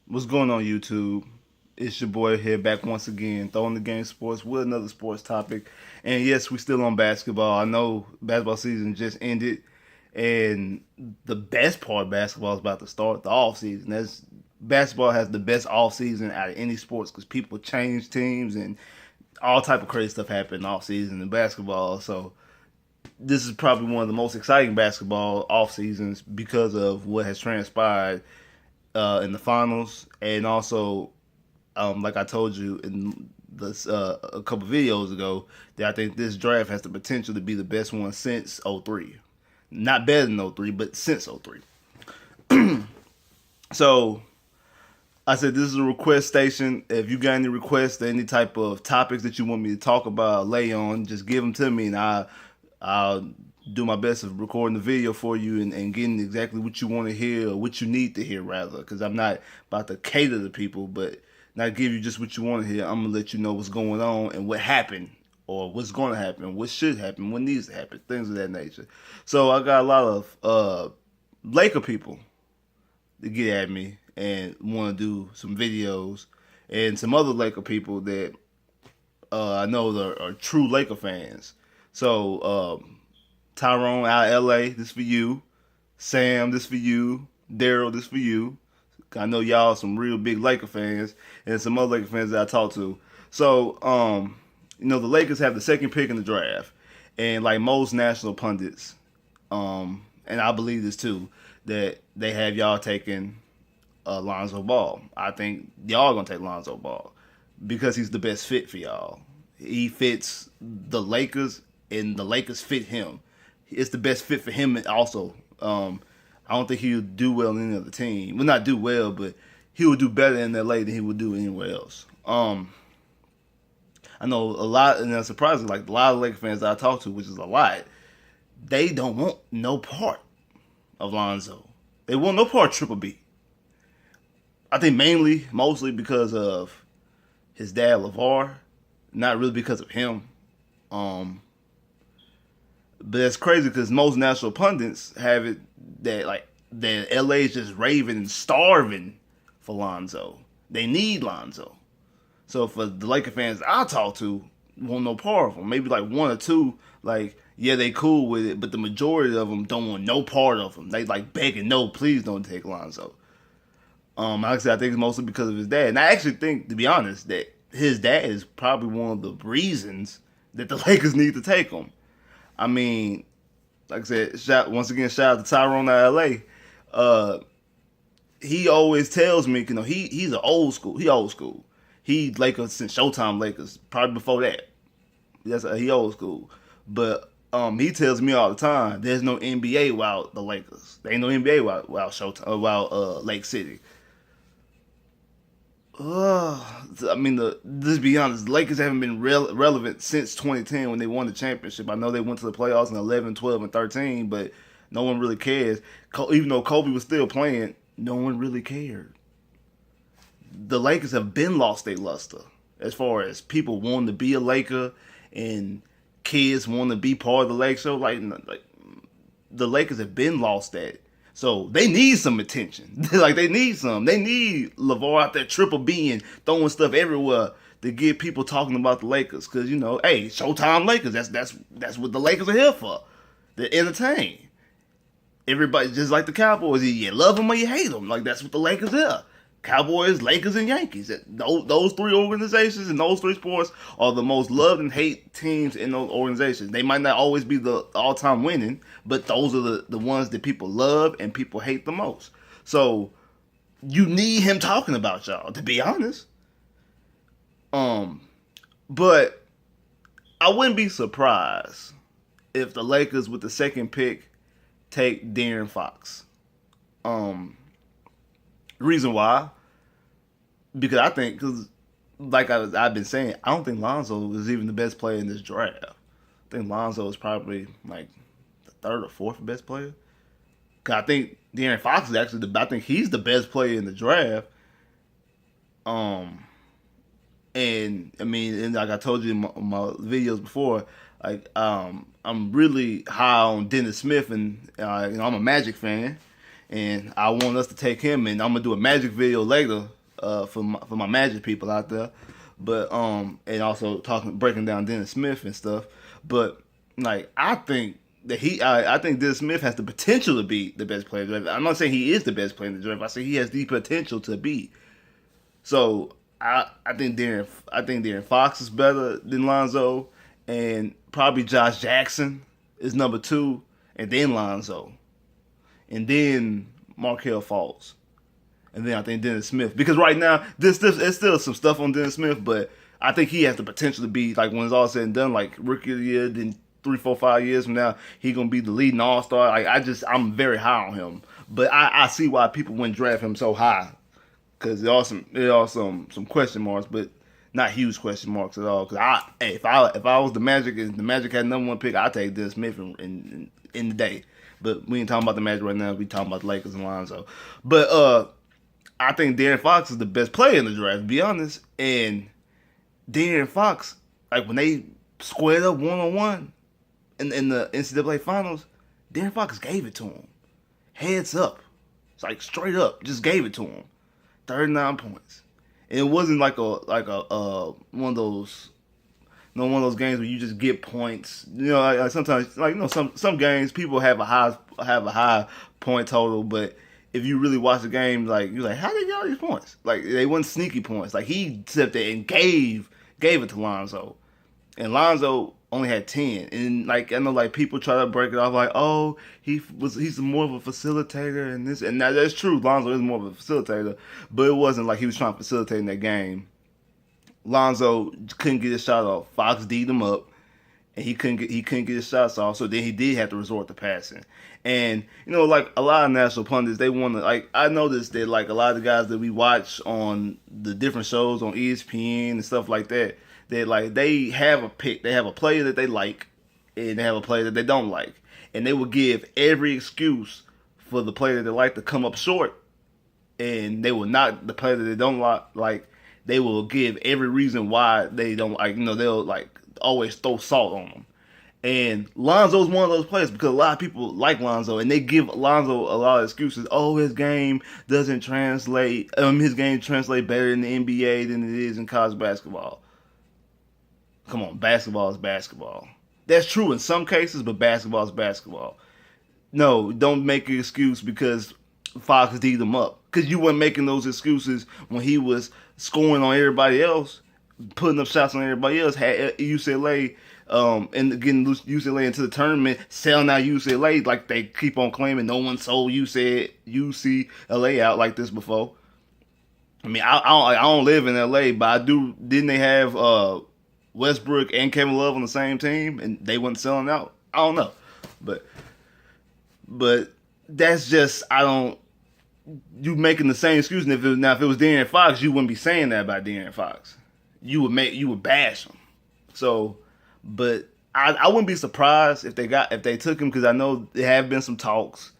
What's going on, YouTube? It's your boy here back once again, throwing the game sports with another sports topic. And yes, we still on basketball. I know basketball season just ended, and the best part of basketball is about to start, the off season. That's basketball has the best off season out of any sports because people change teams and all type of crazy stuff happen off season in basketball. So this is probably one of the most exciting basketball off seasons because of what has transpired in the finals, and also, like I told you in this a couple videos ago, that I think this draft has the potential to be the best one since '03. Not better than '03, but since '03. So I said this is a request station. If you got any requests, any type of topics that you want me to talk about, lay on, just give them to me, and I'll do my best of recording the video for you and getting exactly what you want to hear or what you need to hear, rather. Because I'm not about to cater to people, but not give you just what you want to hear. I'm gonna let you know what's going on and what happened, or what's going to happen, what should happen, what needs to happen, things of that nature. So I got a lot of Laker people to get at me and want to do some videos, and some other Laker people that I know that are true Laker fans. So Tyrone out of LA, this for you. Sam, this for you. Daryl, this for you. I know y'all some real big Laker fans, and some other Laker fans that I talk to. So, the Lakers have the second pick in the draft, and like most national pundits, and I believe this too, that they have y'all taking Lonzo Ball. I think y'all gonna take Lonzo Ball because he's the best fit for y'all. He fits the Lakers, and the Lakers fit him. It's the best fit for him also. I don't think he would do well in any other team. Well, not do well, but he would do better in LA than he would do anywhere else. I know a lot, and that's surprising. Like a lot of Lakers fans that I talk to, which is a lot, they don't want no part of Lonzo. They want no part of Triple B. I think mostly because of his dad LeVar, not really because of him. Um, But it's crazy because most national pundits have it that LA is just raving and starving for Lonzo. They need Lonzo. So for the Laker fans I talk to, want no part of them. Maybe like one or two, like yeah, they cool with it, but the majority of them don't want no part of him. They like begging, no, please don't take Lonzo. Like I said, I think it's mostly because of his dad, and I actually think, to be honest, that his dad is probably one of the reasons that the Lakers need to take him. I mean, like I said, once again, shout out to Tyrone out of LA. Uh, he always tells me, he's an old school. He old school. He Lakers since Showtime Lakers, probably before that. He old school. But he tells me all the time, there's no NBA without the Lakers. There ain't no NBA without Showtime, without Lake City. I mean, let's be honest, the Lakers haven't been relevant since 2010 when they won the championship. I know they went to the playoffs in 11, 12, and 13, but no one really cares. Even though Kobe was still playing, no one really cared. The Lakers have been lost their luster as far as people wanting to be a Laker and kids wanting to be part of the Lake Show. Like the Lakers have been lost that. So they need some attention. Like they need some. They need LeVar out there triple B and throwing stuff everywhere to get people talking about the Lakers. Cause hey, Showtime Lakers. That's what the Lakers are here for. To entertain. Everybody just like the Cowboys. You love them or you hate them. Like that's what the Lakers are. Cowboys, Lakers, and Yankees. Those three organizations and those three sports are the most loved and hate teams in those organizations. They might not always be the all-time winning, but those are the ones that people love and people hate the most. So you need him talking about y'all, to be honest. But I wouldn't be surprised if the Lakers with the second pick take De'Aaron Fox. Reason why? Because I think, like I've been saying, I don't think Lonzo is even the best player in this draft. I think Lonzo is probably like the third or fourth best player. Cause I think De'Aaron Fox is actually I think he's the best player in the draft. And I mean, and like I told you in my videos before, I'm really high on Dennis Smith, and I'm a Magic fan. and I want us to take him. And I'm gonna do a Magic video later for my Magic people out there, but and also breaking down Dennis Smith and stuff. But like I think I think Dennis Smith has the potential to be the best player in the draft. I'm not saying he is the best player in the draft. I say he has the potential to be. So I think Darren Fox is better than Lonzo, and probably Josh Jackson is number 2, and then Lonzo, and then Markelle Fultz, and then I think Dennis Smith. Because right now, there's still some stuff on Dennis Smith, but I think he has the potential to be, like, when it's all said and done, like rookie of the year. Then 3, 4, 5 years from now, he's gonna be the leading all-star. Like I'm very high on him, but I see why people wouldn't draft him so high. Because there are some question marks, but not huge question marks at all. Because if I was the Magic and the Magic had number 1 pick, I'd take Dennis Smith in the day. But we ain't talking about the Magic right now. We talking about the Lakers and Lonzo. But I think Darren Fox is the best player in the draft, to be honest. And Darren Fox, like when they squared up 1-on-1 in the NCAA finals, Darren Fox gave it to him, heads up. It's like straight up, just gave it to him. 39 points. And it wasn't like a one of those games where you just get points. You know, like sometimes, like, you know, some games people have a high point total, but if you really watch the game, like, you're like, how did they get all these points? Like, they weren't sneaky points. Like, he stepped there and gave it to Lonzo. And Lonzo only had 10. And, like, I know, like, people try to break it off like, oh, he's more of a facilitator and this. And that's true. Lonzo is more of a facilitator. But it wasn't like he was trying to facilitate in that game. Lonzo couldn't get his shot off. Fox D'd him up. And he couldn't get his shots off. So then he did have to resort to passing. And, you know, like, a lot of national pundits, they want to, like, I noticed that, like, a lot of the guys that we watch on the different shows on ESPN and stuff like that, that, like, they have a pick. They have a player that they like, and they have a player that they don't like. And they will give every excuse for the player that they like to come up short. And they will not, the player that they don't like, they will give every reason why they don't like, you know, they'll, like, always throw salt on them. And Lonzo's one of those players because a lot of people like Lonzo and they give Lonzo a lot of excuses. Oh, his game doesn't translate. His game translates better in the NBA than it is in college basketball. Come on, basketball is basketball. That's true in some cases, but basketball is basketball. No, don't make an excuse because Fox D'd him up. Because you weren't making those excuses when he was scoring on everybody else, putting up shots on everybody else, had UCLA and getting UCLA into the tournament, selling out UCLA like they keep on claiming. No one sold UCLA out like this before. I mean, I don't live in LA, but I do. Didn't they have Westbrook and Kevin Love on the same team, and they weren't selling out? I don't know, but that's just you making the same excuse. And if it was De'Aaron Fox, you wouldn't be saying that about De'Aaron Fox. You would bash him. So, but I wouldn't be surprised if they took him, because I know there have been some talks.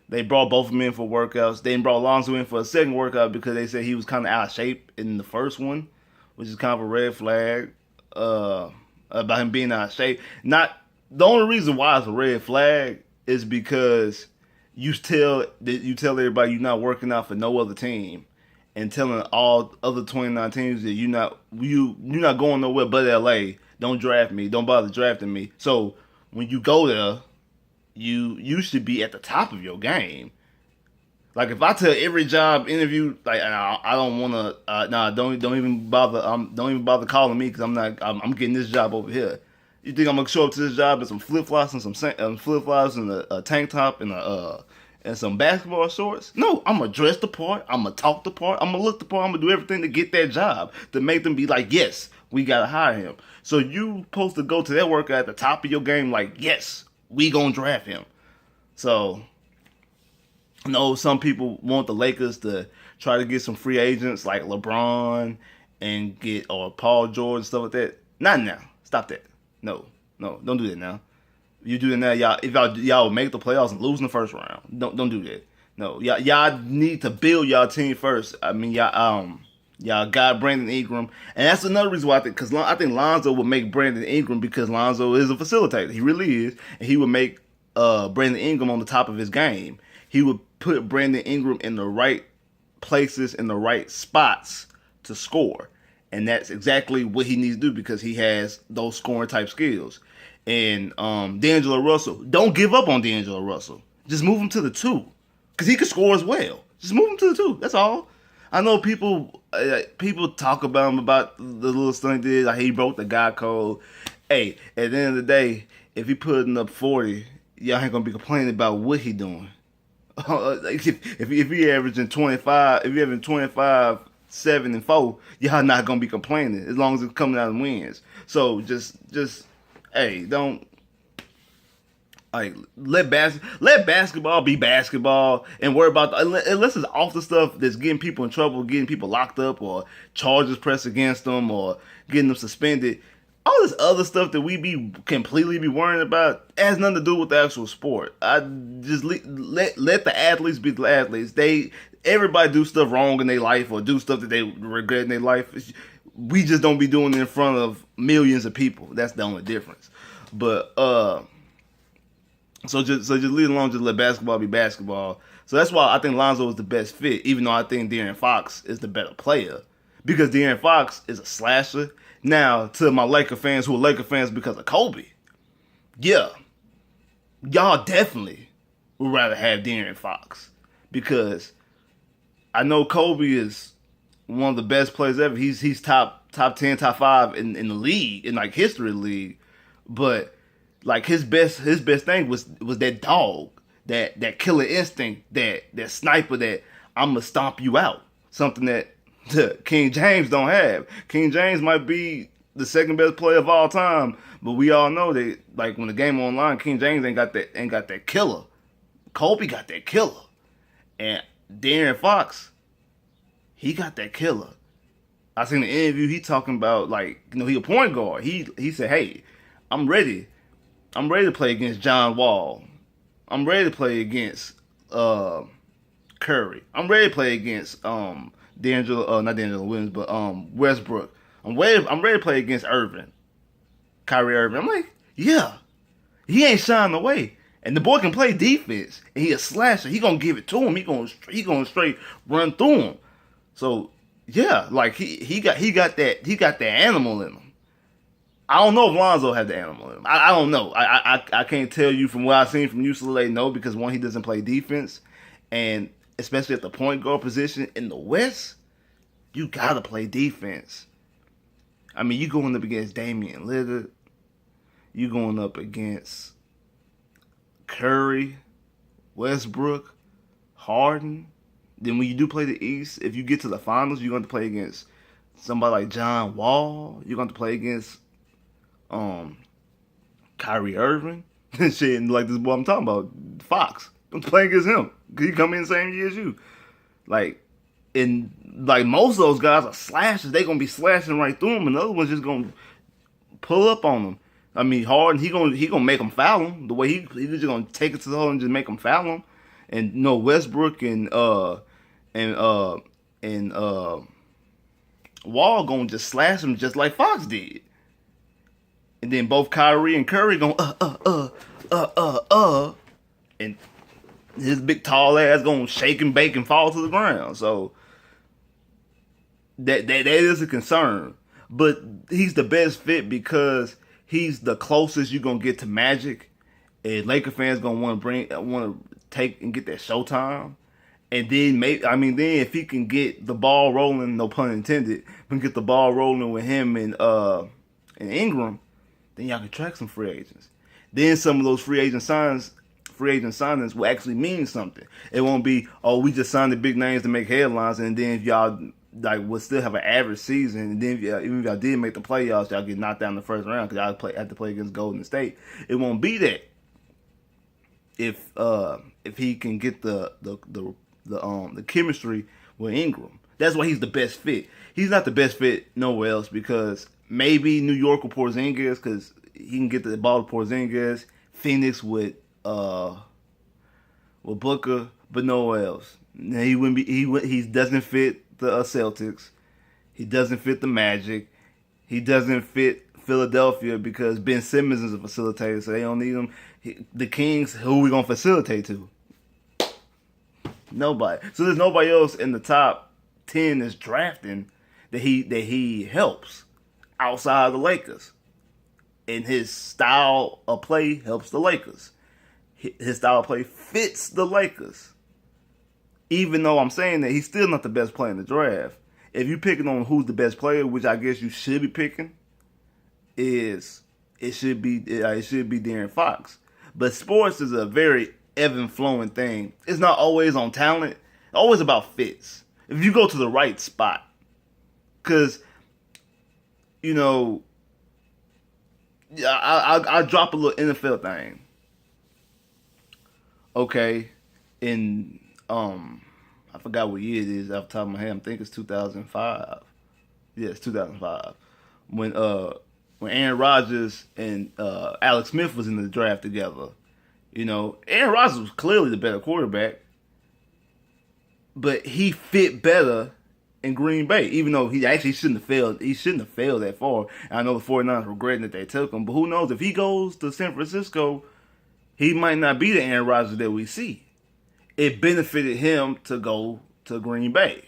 They brought both of them in for workouts. They brought Lonzo in for a second workout because they said he was kind of out of shape in the first one, which is kind of a red flag about him being out of shape. Not the only reason why it's a red flag is because you tell everybody you're not working out for no other team, and telling all other 29 teams that you're not going nowhere but LA. Don't draft me. Don't bother drafting me. So when you go there, you should be at the top of your game. Like, if I tell every job interview, like, I don't want to, don't even bother. Don't even bother calling me because I'm getting this job over here. You think I'm gonna show up to this job in some flip flops and a tank top and some basketball shorts? No, I'm gonna dress the part. I'm gonna talk the part. I'm gonna look the part. I'm gonna do everything to get that job, to make them be like, yes, we gotta hire him. So you supposed to go to that workout at the top of your game, like, yes, we gonna draft him. So, I know some people want the Lakers to try to get some free agents like LeBron or Paul George and stuff like that. Not now. Stop that. No, don't do that now. You do that now, y'all will make the playoffs and lose in the first round. Don't do that. No, y'all need to build y'all team first. I mean, y'all got Brandon Ingram, and that's another reason why I think Lonzo would make Brandon Ingram, because Lonzo is a facilitator. He really is, and he would make Brandon Ingram on the top of his game. he would put Brandon Ingram in the right places, in the right spots to score. And that's exactly what he needs to do because he has those scoring type skills. And D'Angelo Russell, don't give up on D'Angelo Russell. Just move him to the 2 because he can score as well. Just move him to the 2. That's all. I know people talk about him about the little stuff he did, like he broke the guy code. Hey, at the end of the day, if he putting up 40, y'all ain't gonna be complaining about what he doing. Like if he averaging 25, if he having 25, 7 and 4, y'all not gonna be complaining as long as it's coming out of wins. So just hey, don't like let basketball be basketball and worry about unless it's off the stuff that's getting people in trouble, getting people locked up, or charges pressed against them, or getting them suspended. All this other stuff that we be completely be worrying about has nothing to do with the actual sport. I just let the athletes be the athletes. Everybody do stuff wrong in their life or do stuff that they regret in their life. We just don't be doing it in front of millions of people. That's the only difference. But so just leave it alone. Just let basketball be basketball. So that's why I think Lonzo is the best fit, even though I think De'Aaron Fox is the better player, because De'Aaron Fox is a slasher. Now, to my Laker fans who are Laker fans because of Kobe, yeah, y'all definitely would rather have De'Aaron Fox because I know Kobe is one of the best players ever. He's top 10, top 5 in the league, in like history of the league. But like his best thing was that dog, that killer instinct, that sniper, that I'm gonna stomp you out. Something that King James don't have. King James might be the second best player of all time, but we all know that like when the game online, King James ain't got that killer. Kobe got that killer, and De'Aaron Fox, he got that killer. I seen the interview. He talking about like he a point guard. He said, "Hey, I'm ready to play against John Wall. I'm ready to play against Curry. I'm ready to play against not D'Angelo Williams, but Westbrook. I'm ready to play against Kyrie Irving." I'm like, yeah, he ain't shying away, and the boy can play defense, and he a slasher. He gonna give it to him. He gonna straight run through him. So yeah, like he got that animal in him. I don't know if Lonzo had the animal in him. I don't know. I can't tell you from what I've seen from UCLA. No, because one, he doesn't play defense, and especially at the point guard position in the West, you gotta play defense. I mean, you going up against Damian Lillard, you going up against Curry, Westbrook, Harden. Then when you do play the East, if you get to the finals, you're going to play against somebody like John Wall. You're going to play against Kyrie Irving. Shit, and like this boy I'm talking about, Fox. I'm playing against him. He come in the same year as you. Like, and like most of those guys are slashers. They gonna be slashing right through them, and the other one's just gonna pull up on them. I mean, Harden, he gonna make them foul him. The way he's just gonna take it to the hole and just make them foul him. And Westbrook and Wall gonna just slash him just like Fox did. And then both Kyrie and Curry gonna and his big tall ass gonna shake and bake and fall to the ground. So that is a concern. But he's the best fit because he's the closest you're gonna get to Magic. And Laker fans gonna want to take and get that Showtime. And then then if he can get the ball rolling, no pun intended, can get the ball rolling with him and Ingram, then y'all can track some free agents. Then some of those free agent signings will actually mean something. It won't be, oh, we just signed the big names to make headlines, and then if y'all like will still have an average season, and then even if y'all did make the playoffs, y'all get knocked out in the first round because y'all have to play against Golden State. It won't be that if he can get the chemistry with Ingram. That's why he's the best fit. He's not the best fit nowhere else because maybe New York with Porzingis because he can get the ball to Porzingis. Phoenix with Booker, but nowhere else. He wouldn't be. He doesn't fit the Celtics. He doesn't fit the Magic. He doesn't fit Philadelphia because Ben Simmons is a facilitator, so they don't need him. The Kings, who we gonna facilitate to? Nobody. So there's nobody else in the top 10 that's drafting that he helps outside of the Lakers. And his style of play helps the Lakers. His style of play fits the Lakers. Even though I'm saying that he's still not the best player in the draft. If you're picking on who's the best player, which I guess you should be picking, it should be De'Aaron Fox. But sports is a very ebb and flowing thing. It's not always on talent. It's always about fits. If you go to the right spot, because you know, I drop a little NFL thing. Okay, in I forgot what year it is off the top of my head. I think it's 2005. Yes, 2005. When Aaron Rodgers and Alex Smith was in the draft together. You know, Aaron Rodgers was clearly the better quarterback, but he fit better in Green Bay, even though he actually shouldn't have failed. He shouldn't have failed that far. And I know the 49ers regretting that they took him, but who knows? If he goes to San Francisco, he might not be the Aaron Rodgers that we see. It benefited him to go to Green Bay.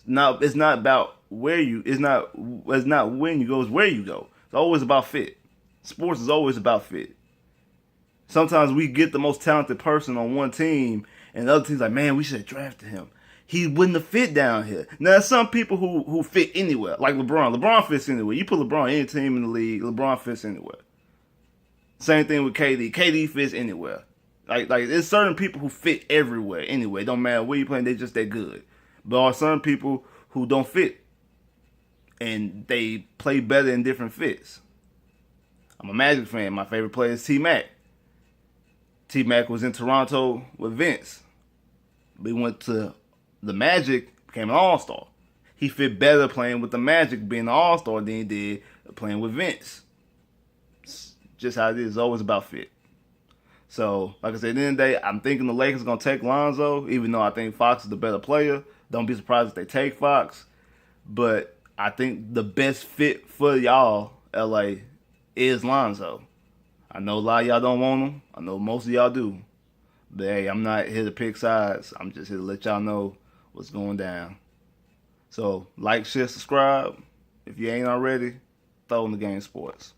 It's not about where you. It's not when you go. It's where you go. It's always about fit. Sports is always about fit. Sometimes we get the most talented person on one team, and the other team's like, man, we should have drafted him. He wouldn't have fit down here. Now, there's some people who fit anywhere, like LeBron. LeBron fits anywhere. You put LeBron on any team in the league, LeBron fits anywhere. Same thing with KD. KD fits anywhere. Like there's certain people who fit everywhere anyway. It don't matter where you playing, they're just that good. But there are some people who don't fit, and they play better in different fits. I'm a Magic fan. My favorite player is T-Mac. T-Mac was in Toronto with Vince. But he went to the Magic, became an All-Star. He fit better playing with the Magic being an All-Star than he did playing with Vince. It's just how it is. It's always about fit. So, like I said, at the end of the day, I'm thinking the Lakers are going to take Lonzo, even though I think Fox is the better player. Don't be surprised if they take Fox. But I think the best fit for y'all, LA, is Lonzo. I know a lot of y'all don't want him. I know most of y'all do. But hey, I'm not here to pick sides. I'm just here to let y'all know what's going down. So, like, share, subscribe. If you ain't already, throw in the game sports.